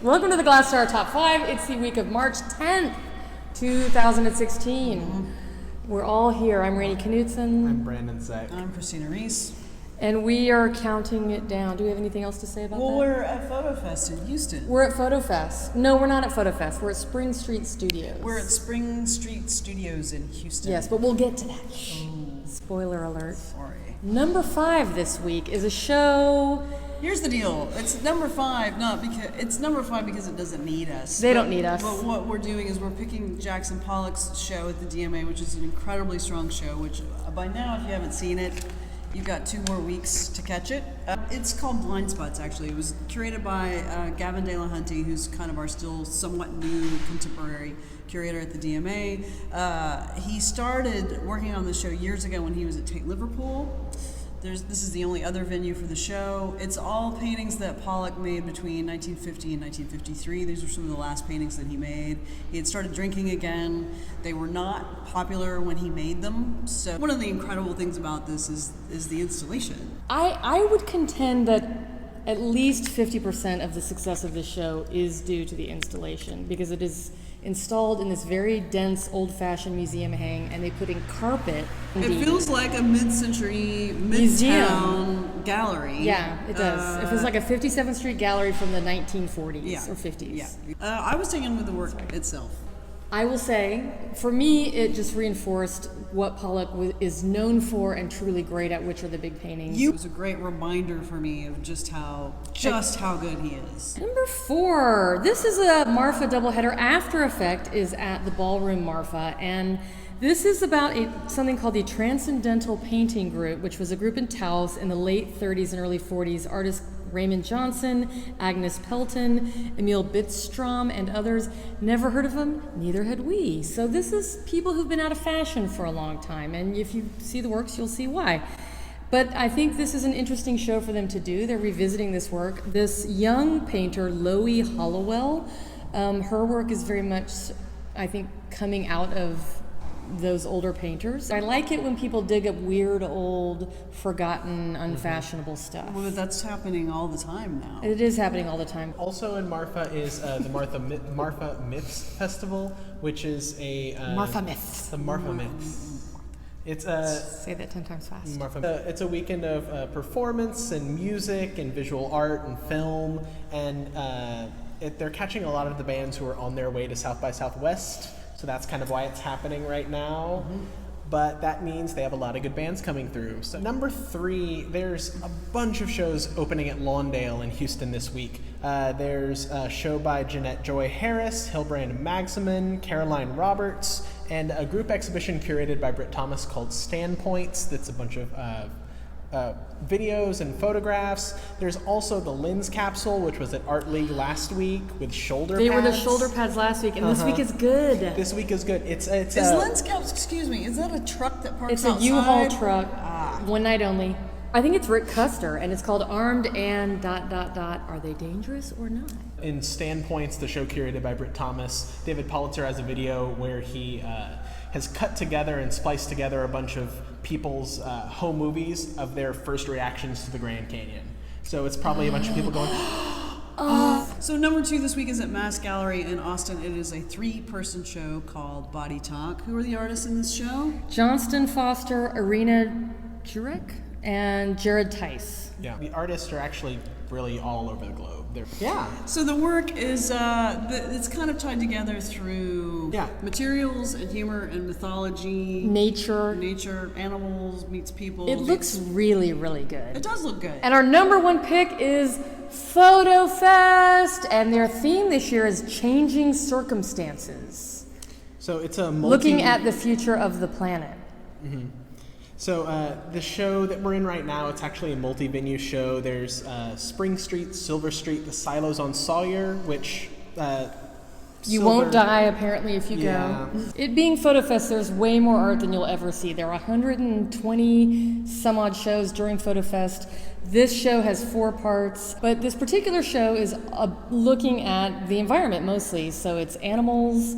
Welcome to the Glass Star Top 5. It's the week of March 10th, 2016. We're all here. I'm Rainey Knutson. I'm Brandon Zeck. I'm Christina Reese. And we are counting it down. Do we have anything else to say about that? Well, we're at Photofest in Houston. We're at Photofest. No, we're not at Photofest. We're at Spring Street Studios. We're at Spring Street Studios in Houston. Yes, but we'll get to that. Spoiler alert. Sorry. Number 5 this week is a show. Here's the deal. It's number 5, it's number 5 because it doesn't need us. They don't need us. But what we're doing is we're picking Jackson Pollock's show at the DMA, which is an incredibly strong show, which by now, if you haven't seen it, you've got 2 more weeks to catch it. It's called Blind Spots, actually. It was curated by Gavin De La Hunty, who's kind of our still somewhat new contemporary curator at the DMA. He started working on the show years ago when he was at Tate Liverpool. This is the only other venue for the show. It's all paintings that Pollock made between 1950 and 1953. These were some of the last paintings that he made. He had started drinking again. They were not popular when he made them. So one of the incredible things about this is the installation. I would contend that at least 50% of the success of this show is due to the installation, because it is installed in this very dense, old-fashioned museum hang, and they put in carpet. It feels like a mid-century, midtown gallery. Yeah, it does. It feels like a 57th Street gallery from the 1940s or 50s. Yeah. I was taken with the work itself. I will say, for me, it just reinforced what Pollock is known for and truly great at, which are the big paintings. It was a great reminder for me of just how good he is. Number 4, this is a Marfa doubleheader. After Effect is at the Ballroom Marfa, and this is about something called the Transcendental Painting Group, which was a group in Taos in the late 30s and early 40s. Artists Raymond Johnson, Agnes Pelton, Emil Bittstrom, and others. Never heard of them? Neither had we. So this is people who've been out of fashion for a long time, and if you see the works, you'll see why. But I think this is an interesting show for them to do. They're revisiting this work. This young painter, Loie Hollowell, her work is very much, I think, coming out of those older painters. I like it when people dig up weird, old, forgotten, unfashionable stuff. Well, that's happening all the time now. It is happening all the time. Also in Marfa is the Marfa Myths Festival, which is a Marfa Myths. The Marfa Myths. It's say that 10 times fast. It's a weekend of performance and music and visual art and film, and they're catching a lot of the bands who are on their way to South by Southwest. So that's kind of why it's happening right now. But that means they have a lot of good bands coming through. So number 3, there's a bunch of shows opening at Lawndale in Houston this week. There's a show by Jeanette Joy Harris, Hilbrand Maximin, Caroline Roberts, and a group exhibition curated by Britt Thomas called Standpoints. That's a bunch of videos and photographs. There's also the Lens Capsule, which was at Art League last week with shoulder pads. They were the shoulder pads last week, and this week is good. This week is good. It's is Lens Capsule, excuse me, is that a truck that parks outside? It's a U-Haul truck, one night only. I think it's Rick Custer, and it's called Armed and ... Are they dangerous or not? In Standpoints, the show curated by Britt Thomas, David Politzer has a video where he has cut together and spliced together a bunch of people's home movies of their first reactions to the Grand Canyon. So it's probably a bunch of people going, So number 2 this week is at Mass Gallery in Austin. It is a 3-person show called Body Talk. Who are the artists in this show? Johnston Foster, Irina Jurek, and Jared Tice. Yeah, the artists are actually really all over the globe. So the work is it's kind of tied together through materials and humor and mythology, nature, animals meets people. It looks really, really good. It does look good. And our number 1 pick is Photofest, and their theme this year is changing circumstances. So it's a looking at the future of the planet. Mm-hmm. So the show that we're in right now, it's actually a multi-venue show. There's Spring Street, Silver Street, the Silos on Sawyer, which you won't die apparently if you go. It being Photofest, there's way more art than you'll ever see. There are 120 some odd shows during Photofest. This show has 4 parts, but this particular show is looking at the environment mostly. So it's animals,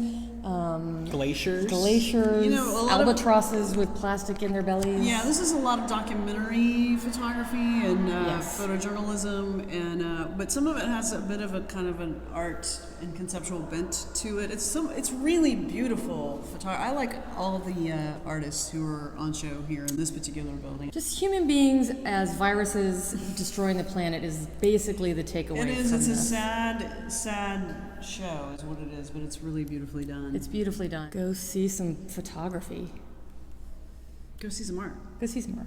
Glaciers. You know, a lot of- albatrosses with plastic in their bellies. Yeah, this is a lot of documentary photography and Yes. photojournalism, and but some of it has a bit of a kind of an art and conceptual bent to it. It's really beautiful photography. I like all of the artists who are on show here in this particular building. Just human beings as viruses destroying the planet is basically the takeaway. It is. from It's a this. sad show, is what it is, but it's really beautifully done. It's beautifully done. Go see some photography. Go see some art. Go see some art.